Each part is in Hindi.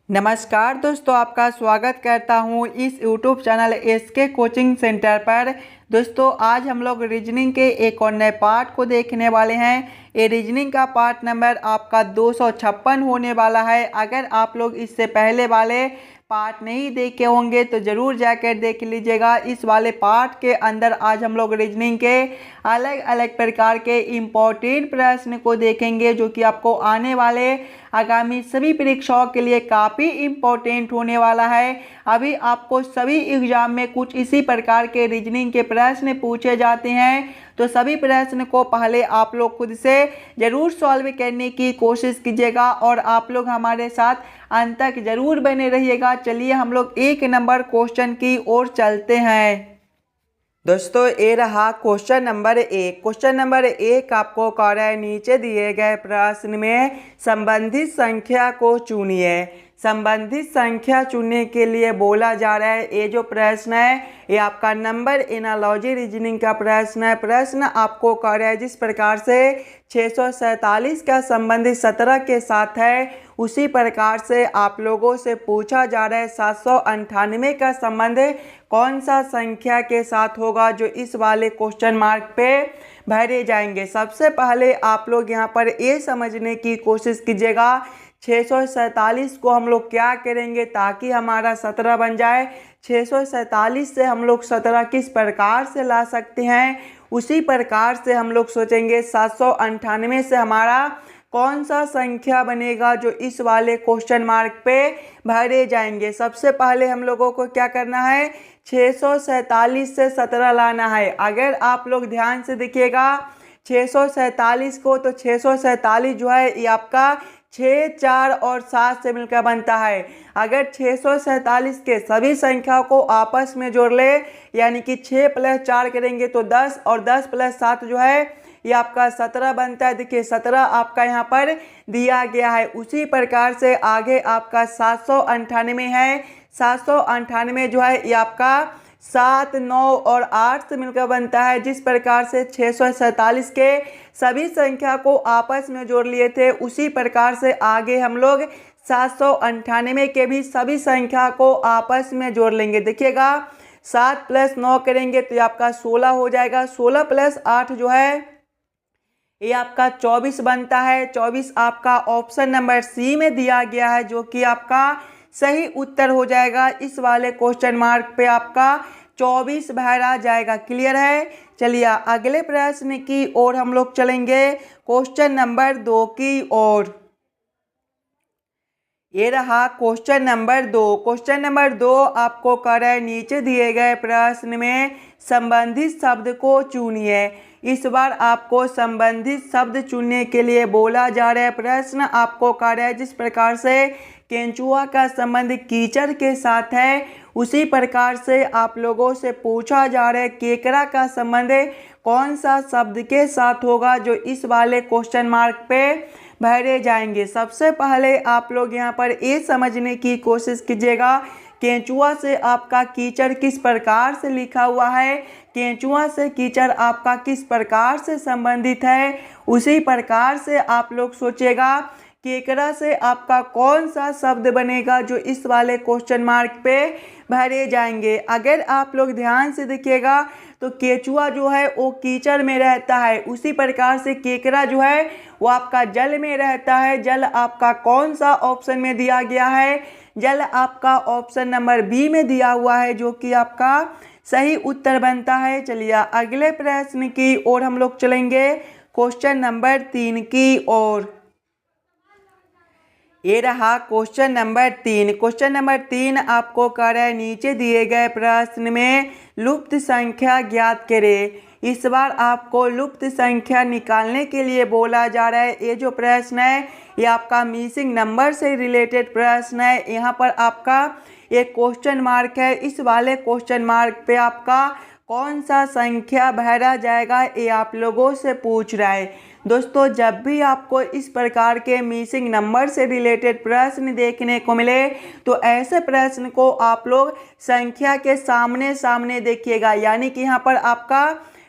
नमस्कार दोस्तों, आपका स्वागत करता हूं इस YouTube channel SK coaching centre पर। दोस्तों आज हम लोग रीजनिंग के एक और नए पार्ट को देखने वाले हैं। ये रीजनिंग का पार्ट नंबर आपका 256 होने वाला है। अगर आप लोग इससे पहले वाले पार्ट नहीं देखे होंगे तो ज़रूर जाकर देख लीजिएगा। इस वाले पार्ट के अंदर आज हम लोग रीजनिंग के अलग अलग प्रकार के इम्पोर्टेंट प्रश्न को देखेंगे, जो कि आपको आने वाले आगामी सभी परीक्षाओं के लिए काफ़ी इम्पोर्टेंट होने वाला है। अभी आपको सभी एग्जाम में कुछ इसी प्रकार के रीजनिंग के प्रश्न पूछे जाते हैं, तो सभी प्रश्न को पहले आप लोग खुद से ज़रूर सॉल्व करने की कोशिश कीजिएगा और आप लोग हमारे साथ अंत तक ज़रूर बने रहिएगा। चलिए हम लोग एक नंबर क्वेश्चन की ओर चलते हैं। दोस्तों ये रहा क्वेश्चन नंबर 1। क्वेश्चन नंबर 1 आपको कह रहा है नीचे दिए गए प्रश्न में संबंधित संख्या को चुनिए। संबंधित संख्या चुनने के लिए बोला जा रहा है। ये जो प्रश्न है ये आपका नंबर एनालॉजी रीजनिंग का प्रश्न है। प्रश्न आपको कह रहा है जिस प्रकार से 647 का संबंधित 17 के साथ है, उसी प्रकार से आप लोगों से पूछा जा रहा है 798 का संबंध कौन सा संख्या के साथ होगा, जो इस वाले क्वेश्चन मार्क पे भरे जाएंगे। सबसे पहले आप लोग यहाँ पर ये समझने की कोशिश कीजिएगा 647 को हम लोग क्या करेंगे ताकि हमारा 17 बन जाए। 647 से हम लोग 17 किस प्रकार से ला सकते हैं, उसी प्रकार से हम लोग सोचेंगे 798 से हमारा कौन सा संख्या बनेगा जो इस वाले क्वेश्चन मार्क पे भरे जाएंगे। सबसे पहले हम लोगों को क्या करना है, 647 से 17 लाना है। अगर आप लोग ध्यान से देखिएगा 647 को, तो 647 जो है ये आपका 6, 4 और 7 से मिलकर बनता है। अगर 647 के सभी संख्या को आपस में जोड़ ले, यानी कि 6 + 4 करेंगे तो 10 और 10 + 7 जो है ये आपका 17 बनता है। देखिए 17 आपका यहाँ पर दिया गया है। उसी प्रकार से आगे आपका 798 है। 798 जो है ये आपका 7, 9 और 8 से मिलकर बनता है। जिस प्रकार से 647 के सभी संख्या को आपस में जोड़ लिए थे, उसी प्रकार से आगे हम लोग 798 के भी सभी संख्या को आपस में जोड़ लेंगे। देखिएगा 7 + 9 करेंगे तो ये आपका 16 हो जाएगा। 16 + 8 जो है ये आपका 24 बनता है। 24 आपका ऑप्शन नंबर सी में दिया गया है, जो कि आपका सही उत्तर हो जाएगा। इस वाले क्वेश्चन मार्क पे आपका 24 भरा जाएगा। क्लियर है। चलिए अगले प्रश्न की ओर हम लोग चलेंगे, क्वेश्चन नंबर 2 की ओर। ये रहा क्वेश्चन नंबर 2। क्वेश्चन नंबर 2 आपको कह रहा है नीचे दिए गए प्रश्न में संबंधित शब्द को चुनिए। इस बार आपको संबंधित शब्द चुनने के लिए बोला जा रहा है। प्रश्न आपको कह रहा है जिस प्रकार से केंचुआ का संबंध कीचड़ के साथ है, उसी प्रकार से आप लोगों से पूछा जा रहा है केकड़ा का संबंध कौन सा शब्द के साथ होगा, जो इस वाले क्वेश्चन मार्क पे भरे जाएंगे। सबसे पहले आप लोग यहाँ पर ये समझने की कोशिश कीजिएगा केंचुआ से आपका कीचड़ किस प्रकार से लिखा हुआ है, केंचुआ से कीचड़ आपका किस प्रकार से संबंधित है, उसी प्रकार से आप लोग सोचिएगा केकड़ा से आपका कौन सा शब्द बनेगा जो इस वाले क्वेश्चन मार्क पे भरे जाएंगे। अगर आप लोग ध्यान से देखिएगा तो केंचुआ जो है वो कीचड़ में रहता है, उसी प्रकार से केकड़ा जो है वो आपका जल में रहता है। जल आपका कौन सा ऑप्शन में दिया गया है, जल आपका ऑप्शन नंबर बी में दिया हुआ है, जो कि आपका सही उत्तर बनता है। चलिए अगले प्रश्न की ओर हम लोग चलेंगे, क्वेश्चन नंबर 3 की ओर। ये रहा क्वेश्चन नंबर 3। क्वेश्चन नंबर 3 आपको कह रहा है नीचे दिए गए प्रश्न में लुप्त संख्या ज्ञात करें। इस बार आपको लुप्त संख्या निकालने के लिए बोला जा रहा है। ये जो प्रश्न है ये आपका मिसिंग नंबर से रिलेटेड प्रश्न है। यहाँ पर आपका एक क्वेश्चन मार्क है। इस वाले क्वेश्चन मार्क पे आपका कौन सा संख्या भरा जाएगा ये आप लोगों से पूछ रहा है। दोस्तों जब भी आपको इस प्रकार के मिसिंग नंबर से रिलेटेड प्रश्न देखने को मिले, तो ऐसे प्रश्न को आप लोग संख्या के सामने सामने देखिएगा। यानी कि यहाँ पर आपका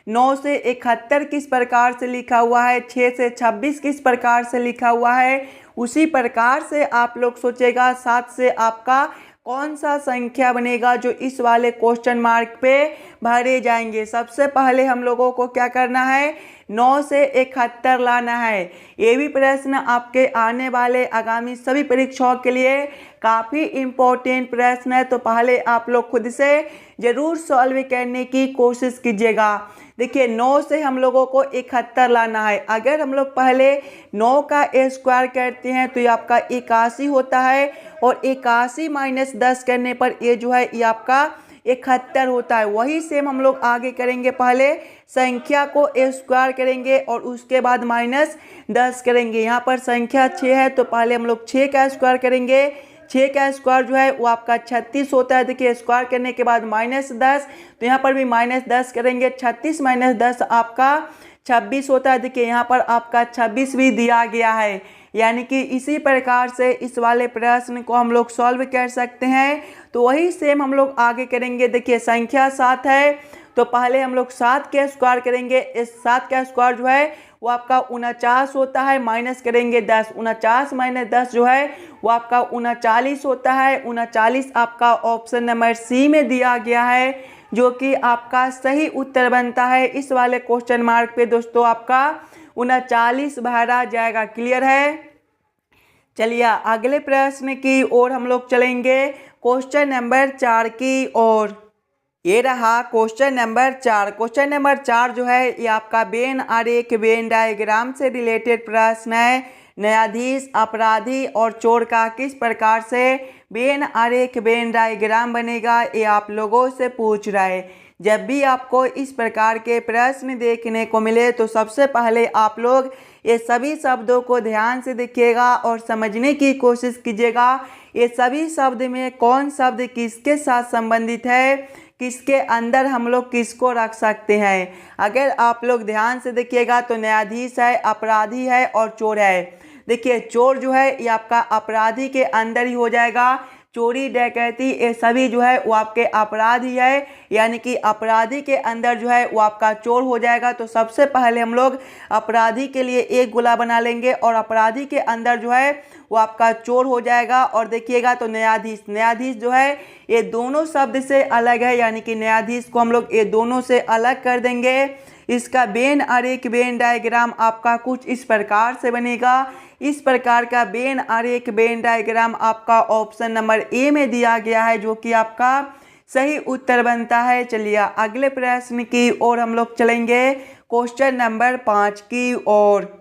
9 से 71 किस प्रकार से लिखा हुआ है, 6 से 26 किस प्रकार से लिखा हुआ है, उसी प्रकार से आप लोग सोचेगा 7 से आपका कौन सा संख्या बनेगा जो इस वाले क्वेश्चन मार्क पे भरे जाएंगे। सबसे पहले हम लोगों को क्या करना है, 9 से 71 लाना है। ये भी प्रश्न आपके आने वाले आगामी सभी परीक्षाओं के लिए काफ़ी इम्पोर्टेंट प्रश्न है, तो पहले आप लोग खुद से ज़रूर सॉल्व करने की कोशिश कीजिएगा। देखिए 9 से हम लोगों को 71 लाना है। अगर हम लोग पहले 9 का स्क्वायर करते हैं तो ये आपका 81 होता है, और 81 माइनस 10 करने पर ये जो है ये आपका 71 होता है। वही सेम हम लोग आगे करेंगे, पहले संख्या को स्क्वायर करेंगे और उसके बाद माइनस 10 करेंगे। यहाँ पर संख्या 6 है तो पहले हम लोग 6 का स्क्वायर करेंगे। 6 का स्क्वायर जो है वो आपका 36 होता है। देखिए स्क्वायर करने के बाद माइनस 10, तो यहाँ पर भी माइनस 10 करेंगे। 36 माइनस 10 आपका 26 होता है। देखिए यहाँ पर आपका 26 भी दिया गया है, यानी कि इसी प्रकार से इस वाले प्रश्न को हम लोग सॉल्व कर सकते हैं। तो वही सेम हम लोग आगे करेंगे। देखिए संख्या 7 है तो पहले हम लोग 7 के स्क्वायर करेंगे। इस 7 का स्क्वायर जो है वो आपका 49 होता है, माइनस करेंगे 10। 49 माइनस 10 जो है वो आपका 39 होता है। 39 आपका ऑप्शन नंबर सी में दिया गया है, जो कि आपका सही उत्तर बनता है इस वाले क्वेश्चन मार्क पे। दोस्तों आपका 39 भरा जाएगा। क्लियर है। चलिए अगले प्रश्न की ओर हम लोग चलेंगे, क्वेश्चन नंबर 4 की ओर। ये रहा क्वेश्चन नंबर 4। क्वेश्चन नंबर 4 जो है ये आपका वेन आरेख वेन डायग्राम से रिलेटेड प्रश्न है। न्यायाधीश, अपराधी और चोर का किस प्रकार से वेन आरेख वेन डायग्राम बनेगा, ये आप लोगों से पूछ रहा है। जब भी आपको इस प्रकार के प्रश्न देखने को मिले तो सबसे पहले आप लोग ये सभी शब्दों को ध्यान से देखिएगा और समझने की कोशिश कीजिएगा। ये सभी शब्द में कौन शब्द किसके साथ संबंधित है, किसके अंदर हम लोग किसको रख सकते हैं। अगर आप लोग ध्यान से देखिएगा तो न्यायाधीश है, अपराधी है और चोर है। देखिए चोर जो है ये आपका अपराधी के अंदर ही हो जाएगा। चोरी डकैती ये सभी जो है वो आपके अपराध ही है, यानी कि अपराधी के अंदर जो है वो आपका चोर हो जाएगा। तो सबसे पहले हम लोग अपराधी के लिए एक गोला बना लेंगे और अपराधी के अंदर जो है वो आपका चोर हो जाएगा। और देखिएगा तो न्यायाधीश, न्यायाधीश जो है ये दोनों शब्द से अलग है, यानी कि न्यायाधीश को हम लोग ये दोनों से अलग कर देंगे। इसका वेन आरेख वेन डायग्राम आपका कुछ इस प्रकार से बनेगा। इस प्रकार का वेन आरेख वेन डायग्राम आपका ऑप्शन नंबर ए में दिया गया है, जो कि आपका सही उत्तर बनता है। चलिए अगले प्रश्न की ओर हम लोग चलेंगे, क्वेश्चन नंबर 5 की ओर।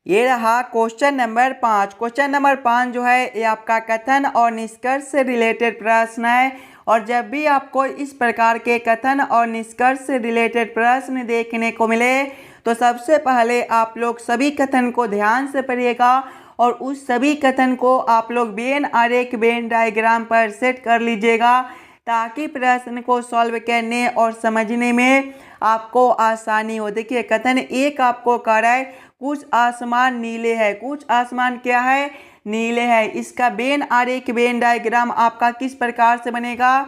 ये रहा क्वेश्चन नंबर 5। क्वेश्चन नंबर 5 जो है ये आपका कथन और निष्कर्ष से रिलेटेड प्रश्न है। और जब भी आपको इस प्रकार के कथन और निष्कर्ष से रिलेटेड प्रश्न देखने को मिले तो सबसे पहले आप लोग सभी कथन को ध्यान से पढ़िएगा और उस सभी कथन को आप लोग वेन आरेख वेन डायग्राम पर सेट कर लीजिएगा, ताकि प्रश्न को सॉल्व करने और समझने में आपको आसानी हो। देखिए कथन एक आपको कह रहा है कुछ आसमान नीले है। कुछ आसमान क्या है, नीले है। इसका वेन आरेख वेन डायग्राम आपका किस प्रकार से बनेगा,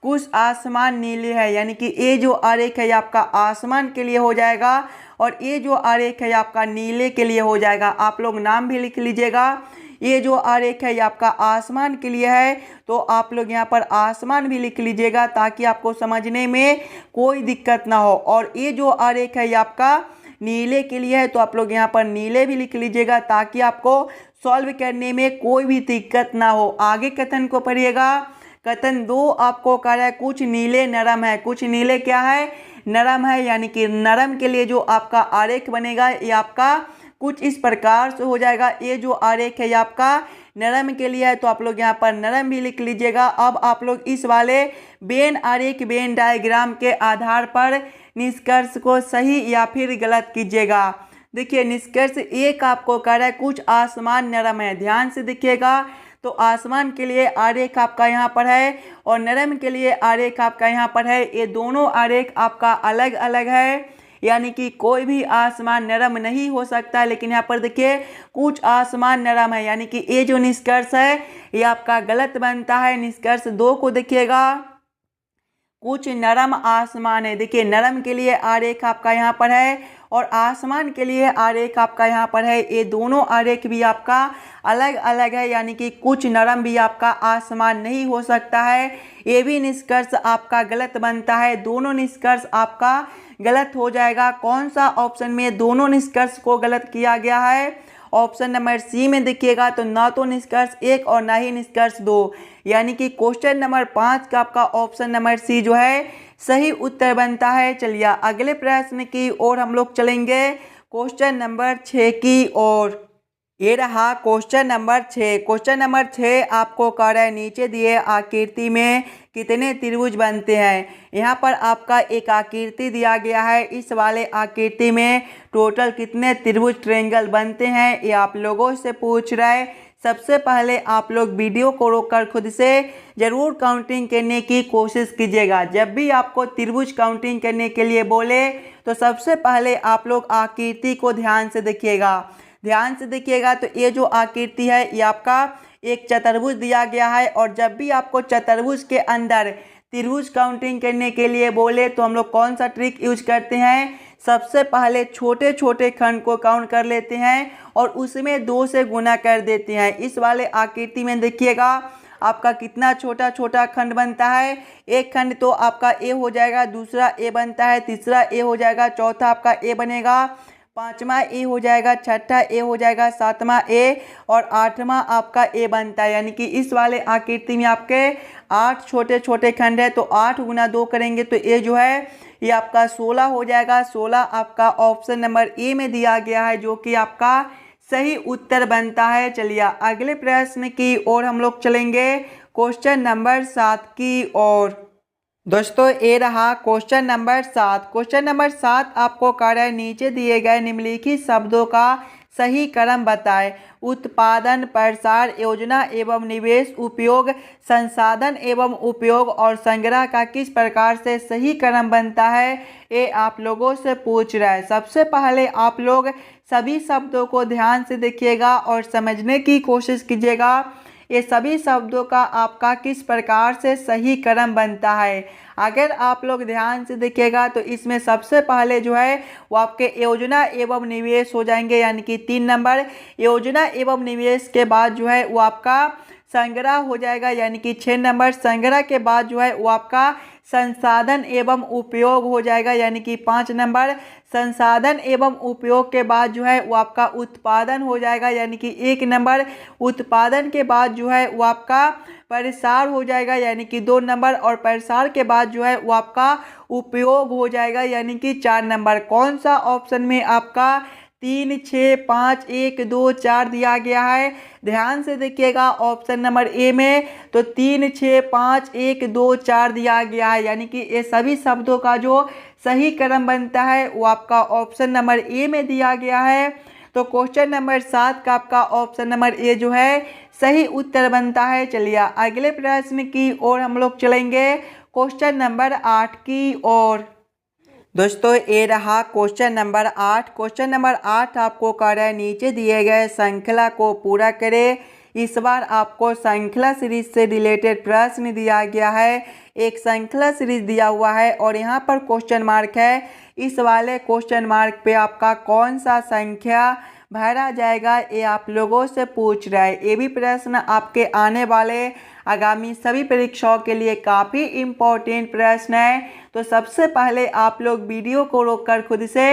कुछ आसमान नीले है, यानी कि ये जो आरेख है आपका आसमान के लिए हो जाएगा और ये जो आरेख है आपका नीले के लिए हो जाएगा। आप लोग नाम भी लिख लीजिएगा। ये जो आरेख है ये आपका आसमान के लिए है, तो आप लोग यहाँ पर आसमान भी लिख लीजिएगा ताकि आपको समझने में कोई दिक्कत ना हो। और ये जो आरेख है ये आपका नीले के लिए है, तो आप लोग यहाँ पर नीले भी लिख लीजिएगा ताकि आपको सॉल्व करने में कोई भी दिक्कत ना हो। आगे कथन को पढ़िएगा। कथन 2 आपको कह रहा है कुछ नीले नरम है। कुछ नीले क्या है, नरम है, यानी कि नरम के लिए जो आपका आरेख बनेगा ये आपका कुछ इस प्रकार से हो जाएगा। ये जो आरेख है ये आपका नरम के लिए है, तो आप लोग यहाँ पर नरम भी लिख लीजिएगा। अब आप लोग इस वाले वेन आरेख वेन डायग्राम के आधार पर निष्कर्ष को सही या फिर गलत कीजिएगा। देखिए निष्कर्ष एक आपको कह रहा है कुछ आसमान नरम है। ध्यान से देखिएगा तो आसमान के लिए आरेख आपका यहाँ पर है और नरम के लिए आरेख आपका यहाँ पर है। ये दोनों आरेख आपका अलग अलग है, यानी कि कोई भी आसमान नरम नहीं हो सकता। लेकिन यहाँ पर देखिए कुछ आसमान नरम है, यानी कि ये जो निष्कर्ष है ये आपका गलत बनता है। निष्कर्ष 2 को देखिएगा। कुछ नरम आसमान है। देखिए नरम के लिए आरेख आपका यहाँ पर है और आसमान के लिए आरेख आपका यहाँ पर है। ये दोनों आरेख भी आपका अलग अलग है, यानी कि कुछ नरम भी आपका आसमान नहीं हो सकता है। ये भी निष्कर्ष आपका गलत बनता है। दोनों निष्कर्ष आपका गलत हो जाएगा। कौन सा ऑप्शन में दोनों निष्कर्ष को गलत किया गया है? ऑप्शन नंबर सी में देखिएगा तो ना तो निष्कर्ष 1 और ना ही निष्कर्ष 2, यानी कि क्वेश्चन नंबर 5 का आपका ऑप्शन नंबर सी जो है सही उत्तर बनता है। चलिए अगले प्रश्न की ओर हम लोग चलेंगे, क्वेश्चन नंबर 6 की ओर। ये रहा क्वेश्चन नंबर 6। क्वेश्चन नंबर 6 आपको कह रहा है नीचे दिए आकृति में कितने त्रिभुज बनते हैं। यहाँ पर आपका एक आकृति दिया गया है। इस वाले आकृति में टोटल कितने त्रिभुज ट्रायंगल बनते हैं ये आप लोगों से पूछ रहा है। सबसे पहले आप लोग वीडियो को रोककर खुद से ज़रूर काउंटिंग करने की कोशिश कीजिएगा। जब भी आपको त्रिभुज काउंटिंग करने के लिए बोले तो सबसे पहले आप लोग आकृति को ध्यान से देखिएगा। ध्यान से देखिएगा तो ये जो आकृति है ये आपका एक चतुर्भुज दिया गया है, और जब भी आपको चतुर्भुज के अंदर त्रिभुज काउंटिंग करने के लिए बोले तो हम लोग कौन सा ट्रिक यूज करते हैं? सबसे पहले छोटे छोटे खंड को काउंट कर लेते हैं और उसमें 2 से गुना कर देते हैं। इस वाले आकृति में देखिएगा आपका कितना छोटा छोटा खंड बनता है। एक खंड तो आपका ए हो जाएगा, दूसरा ए बनता है, तीसरा ए हो जाएगा, चौथा आपका ए बनेगा, पांचवा ए हो जाएगा, छठा ए हो जाएगा, सातवां ए और आठवां आपका ए बनता है। यानी कि इस वाले आकृति में आपके 8 छोटे छोटे खंड है, तो 8 गुना 2 करेंगे तो ए जो है ये आपका 16 हो जाएगा। 16 आपका ऑप्शन नंबर ए में दिया गया है, जो कि आपका सही उत्तर बनता है। चलिए अगले प्रश्न की ओर हम लोग चलेंगे, क्वेश्चन नंबर 7 की ओर। दोस्तों ये रहा क्वेश्चन नंबर 7। क्वेश्चन नंबर 7 आपको कह रहा है नीचे दिए गए निम्नलिखित शब्दों का सही क्रम बताएं। उत्पादन, प्रसार, योजना एवं निवेश, उपयोग, संसाधन एवं उपयोग और संग्रह का किस प्रकार से सही क्रम बनता है ये आप लोगों से पूछ रहा है। सबसे पहले आप लोग सभी शब्दों को ध्यान से देखिएगा और समझने की कोशिश कीजिएगा ये सभी शब्दों का आपका किस प्रकार से सही क्रम बनता है। अगर आप लोग ध्यान से देखिएगा तो इसमें सबसे पहले जो है वो आपके योजना एवं निवेश हो जाएंगे, यानी कि 3 नंबर। योजना एवं निवेश के बाद जो है वो आपका संग्रह हो जाएगा, यानी कि 6 नंबर। संग्रह के बाद जो है वो आपका संसाधन एवं उपयोग हो जाएगा, यानी कि 5 नंबर। संसाधन एवं उपयोग के बाद जो है वो आपका उत्पादन हो जाएगा, यानी कि 1 नंबर। उत्पादन के बाद जो है वो आपका प्रसार हो जाएगा, यानी कि 2 नंबर। और प्रसार के बाद जो है वो आपका उपयोग हो जाएगा, यानी कि 4 नंबर। कौन सा ऑप्शन में आपका 3, 6, 5, 1, 2, 4 दिया गया है? ध्यान से देखिएगा ऑप्शन नंबर ए में तो 3, 6, 5, 1, 2, 4 दिया गया है, यानी कि ये सभी शब्दों का जो सही क्रम बनता है वो आपका ऑप्शन नंबर ए में दिया गया है। तो क्वेश्चन नंबर 7 का आपका ऑप्शन नंबर ए जो है सही उत्तर बनता है। चलिए अगले प्रश्न की ओर हम लोग चलेंगे, क्वेश्चन नंबर 8 की ओर। दोस्तों ये रहा क्वेश्चन नंबर 8। क्वेश्चन नंबर 8 आपको कह रहा है नीचे दिए गए श्रृंखला को पूरा करें। इस बार आपको श्रृंखला सीरीज से रिलेटेड प्रश्न दिया गया है। एक श्रृंखला सीरीज दिया हुआ है और यहाँ पर क्वेश्चन मार्क है। इस वाले क्वेश्चन मार्क पे आपका कौन सा संख्या भरा जाएगा ये आप लोगों से पूछ रहा है। ये भी प्रश्न आपके आने वाले आगामी सभी परीक्षाओं के लिए काफ़ी इम्पोर्टेंट प्रश्न है। तो सबसे पहले आप लोग वीडियो को रोककर खुद से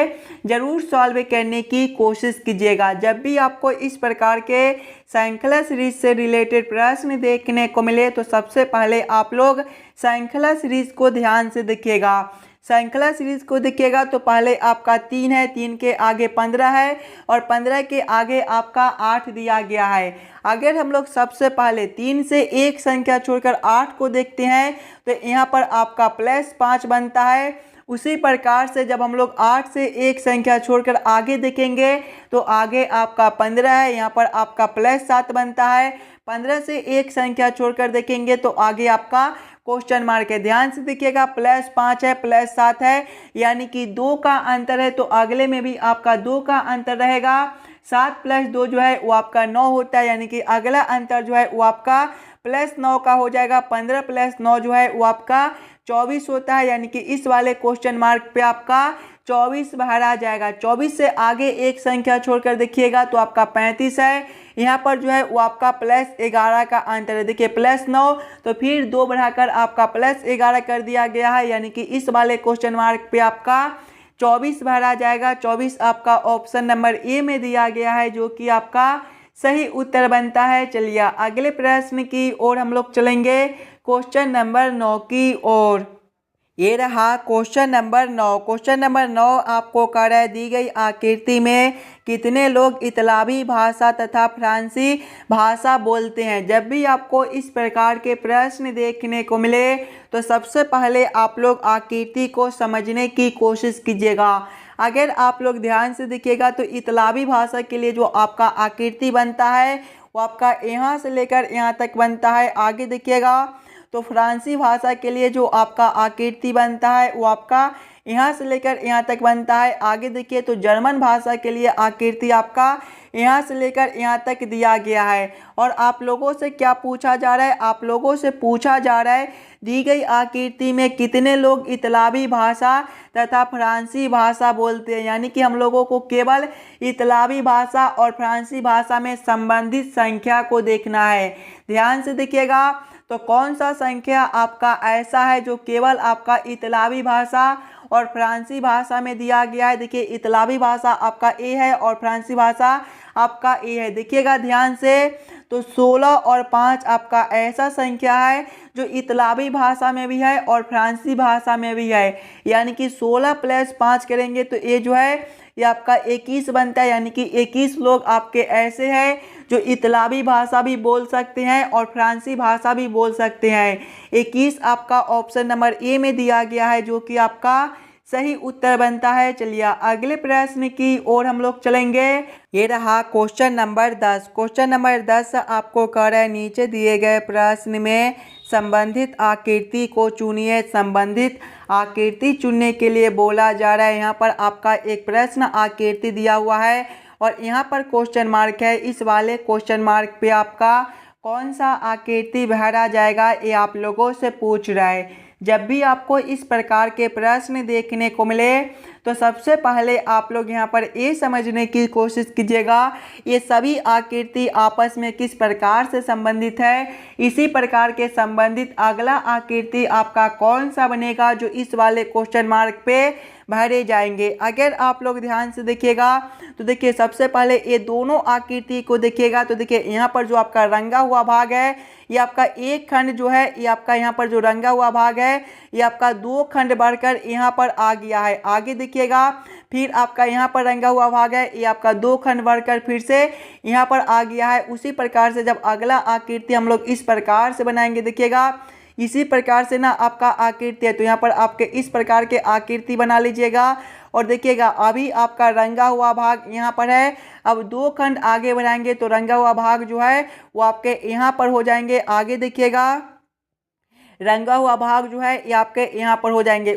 ज़रूर सॉल्व करने की कोशिश कीजिएगा। जब भी आपको इस प्रकार के श्रृंखला सीरीज से रिलेटेड प्रश्न देखने को मिले तो सबसे पहले आप लोग श्रृंखला सीरीज को ध्यान से देखिएगा। श्रृंखला सीरीज को देखिएगा तो पहले आपका 3 है, 3 के आगे 15 है और 15 के आगे आपका 8 दिया गया है। अगर हम लोग सबसे पहले 3 से एक संख्या छोड़कर 8 को देखते हैं तो यहाँ पर आपका +5 बनता है। उसी प्रकार से जब हम लोग 8 से एक संख्या छोड़कर आगे देखेंगे तो आगे आपका 15 है, यहाँ पर आपका +7 बनता है। 15 से एक संख्या छोड़कर देखेंगे तो आगे आपका क्वेश्चन मार्क है। ध्यान से देखिएगा +5 है, +7 है, यानी कि 2 का अंतर है तो अगले में भी आपका 2 का अंतर रहेगा। 7 + 2 जो है वो आपका 9 होता है, यानी कि अगला अंतर जो है वो आपका +9 का हो जाएगा। 15 + 9 जो है वो आपका 24 होता है, यानी कि इस वाले क्वेश्चन मार्क पे आपका 24 भरा जाएगा। 24 से आगे एक संख्या छोड़कर देखिएगा तो आपका 35 है। यहाँ पर जो है वो आपका +11 का अंतर है। देखिए +9 तो फिर 2 बढ़ाकर आपका +11 कर दिया गया है, यानी कि इस वाले क्वेश्चन मार्क पे आपका 24 भरा जाएगा। 24 आपका ऑप्शन नंबर ए में दिया गया है, जो कि आपका सही उत्तर बनता है। चलिए अगले प्रश्न की ओर हम लोग चलेंगे, क्वेश्चन नंबर 9 की ओर। ये रहा क्वेश्चन नंबर 9। क्वेश्चन नंबर 9 आपको कह रहा है दी गई आकृति में कितने लोग इतालवी भाषा तथा फ्रांसी भाषा बोलते हैं। जब भी आपको इस प्रकार के प्रश्न देखने को मिले तो सबसे पहले आप लोग आकृति को समझने की कोशिश कीजिएगा। अगर आप लोग ध्यान से देखिएगा तो इतालवी भाषा के लिए जो आपका आकृति बनता है वो आपका यहाँ से लेकर यहाँ तक बनता है। आगे देखिएगा तो फ्रांसी भाषा के लिए जो आपका आकृति बनता है वो आपका यहाँ से लेकर यहाँ तक बनता है। आगे देखिए तो जर्मन भाषा के लिए आकृति आपका यहाँ से लेकर यहाँ तक दिया गया है। और आप लोगों से क्या पूछा जा रहा है, आप लोगों से पूछा जा रहा है दी गई आकृति में कितने लोग इतालवी भाषा तथा फ्रांसी भाषा बोलते हैं। यानी कि हम लोगों को केवल इतालवी भाषा और फ्रांसी भाषा में संबंधित संख्या को देखना है। ध्यान से देखिएगा तो कौन सा संख्या आपका ऐसा है जो केवल आपका इतालवी भाषा और फ्रांसी भाषा में दिया गया है। देखिए इतालवी भाषा आपका ए है और फ्रांसी भाषा आपका ए है। देखिएगा ध्यान से तो 16 और 5 आपका ऐसा संख्या है जो इतालवी भाषा में भी है और फ्रांसी भाषा में भी है। यानी कि 16 + 5 करेंगे तो ये जो है ये आपका 21 बनता है। यानी कि 21 लोग आपके ऐसे हैं जो इतालवी भाषा भी बोल सकते हैं और फ्रांसी भाषा भी बोल सकते हैं। 21 आपका ऑप्शन नंबर ए में दिया गया है, जो कि आपका सही उत्तर बनता है। चलिए अगले प्रश्न की ओर हम लोग चलेंगे। ये रहा क्वेश्चन नंबर 10। क्वेश्चन नंबर 10 आपको कह रहा है नीचे दिए गए प्रश्न में संबंधित आकृति को चुनिए। संबंधित आकृति चुनने के लिए बोला जा रहा है। यहाँ पर आपका एक प्रश्न आकृति दिया हुआ है और यहाँ पर क्वेश्चन मार्क है। इस वाले क्वेश्चन मार्क पे आपका कौन सा आकृति भरा जाएगा ये आप लोगों से पूछ रहा है। जब भी आपको इस प्रकार के प्रश्न देखने को मिले तो सबसे पहले आप लोग यहाँ पर ये समझने की कोशिश कीजिएगा ये सभी आकृति आपस में किस प्रकार से संबंधित है। इसी प्रकार के संबंधित अगला आकृति आपका कौन सा बनेगा जो इस वाले क्वेश्चन मार्क पे भरे जाएंगे। अगर आप लोग ध्यान से देखिएगा तो देखिए सबसे पहले ये दोनों आकृति को देखिएगा तो देखिए यहाँ पर जो आपका रंगा हुआ भाग है ये आपका एक खंड जो है ये आपका यहाँ पर जो रंगा हुआ भाग है ये आपका 2 खंड बढ़कर यहाँ पर आ गया है। आगे देखिएगा फिर आपका यहाँ पर रंगा हुआ भाग है ये आपका 2 खंड बढ़कर फिर से यहाँ पर आ गया है। उसी प्रकार से जब अगला आकृति हम लोग इस प्रकार से बनाएंगे, देखिएगा इसी प्रकार से ना आपका आकृति है तो यहाँ पर आपके इस प्रकार के आकृति बना लीजिएगा। और देखिएगा अभी आपका रंगा हुआ भाग यहाँ पर है। अब 2 खंड आगे बढ़ाएंगे तो रंगा हुआ भाग जो है वो आपके यहाँ पर हो जाएंगे। आगे देखिएगा रंगा हुआ भाग जो है ये आपके यहाँ पर हो जाएंगे।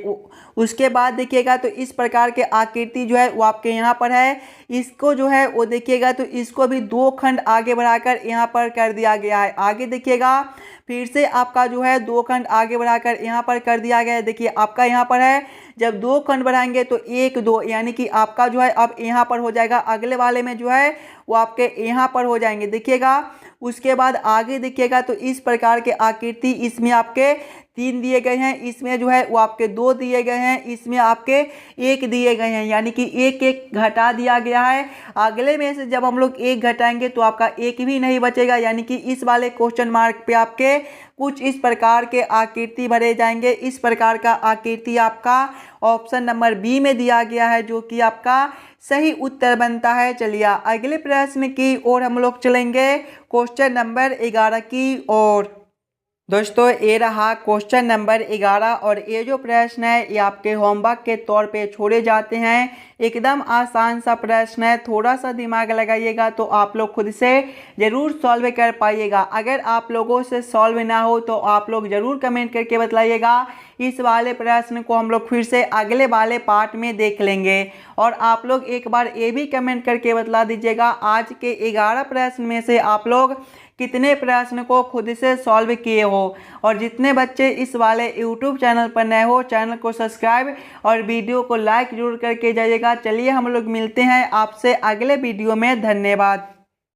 उसके बाद देखिएगा तो इस प्रकार के आकृति जो है वो आपके यहाँ पर है। इसको जो है वो देखिएगा तो इसको भी 2 खंड आगे बढ़ाकर यहाँ पर कर दिया गया है। आगे देखिएगा फिर से आपका जो है 2 खंड आगे बढ़ाकर यहाँ पर कर दिया गया है। देखिए आपका यहाँ पर है जब 2 खंड बढ़ाएंगे तो 1 2 यानी कि आपका जो है अब यहाँ पर हो जाएगा। अगले वाले में जो है वो आपके यहाँ पर हो जाएंगे। देखिएगा उसके बाद आगे देखिएगा तो इस प्रकार के आकृति इसमें आपके 3 दिए गए हैं, इसमें जो है वो आपके 2 दिए गए हैं, इसमें आपके 1 दिए गए हैं। यानी कि 1 1 घटा दिया गया है। अगले में से जब हम लोग 1 घटाएंगे तो आपका 1 भी नहीं बचेगा। यानी कि इस वाले क्वेश्चन मार्क पे आपके कुछ इस प्रकार के आकृति भरे जाएंगे। इस प्रकार का आकृति आपका ऑप्शन नंबर बी में दिया गया है, जो कि आपका सही उत्तर बनता है। चलिए अगले प्रश्न की ओर हम लोग चलेंगे, क्वेश्चन नंबर 11 की ओर। दोस्तों ये रहा क्वेश्चन नंबर 11 और ये जो प्रश्न है ये आपके होमवर्क के तौर पे छोड़े जाते हैं। एकदम आसान सा प्रश्न है, थोड़ा सा दिमाग लगाइएगा तो आप लोग खुद से ज़रूर सॉल्व कर पाइएगा। अगर आप लोगों से सॉल्व ना हो तो आप लोग ज़रूर कमेंट करके बताइएगा। इस वाले प्रश्न को हम लोग फिर से अगले वाले पार्ट में देख लेंगे। और आप लोग एक बार ये भी कमेंट करके बता दीजिएगा आज के 11 प्रश्न में से आप लोग कितने प्रश्न को खुद से सॉल्व किए हो। और जितने बच्चे इस वाले यूट्यूब चैनल पर नए हो, चैनल को सब्सक्राइब और वीडियो को लाइक जरूर करके जाइएगा। चलिए हम लोग मिलते हैं आपसे अगले वीडियो में। धन्यवाद।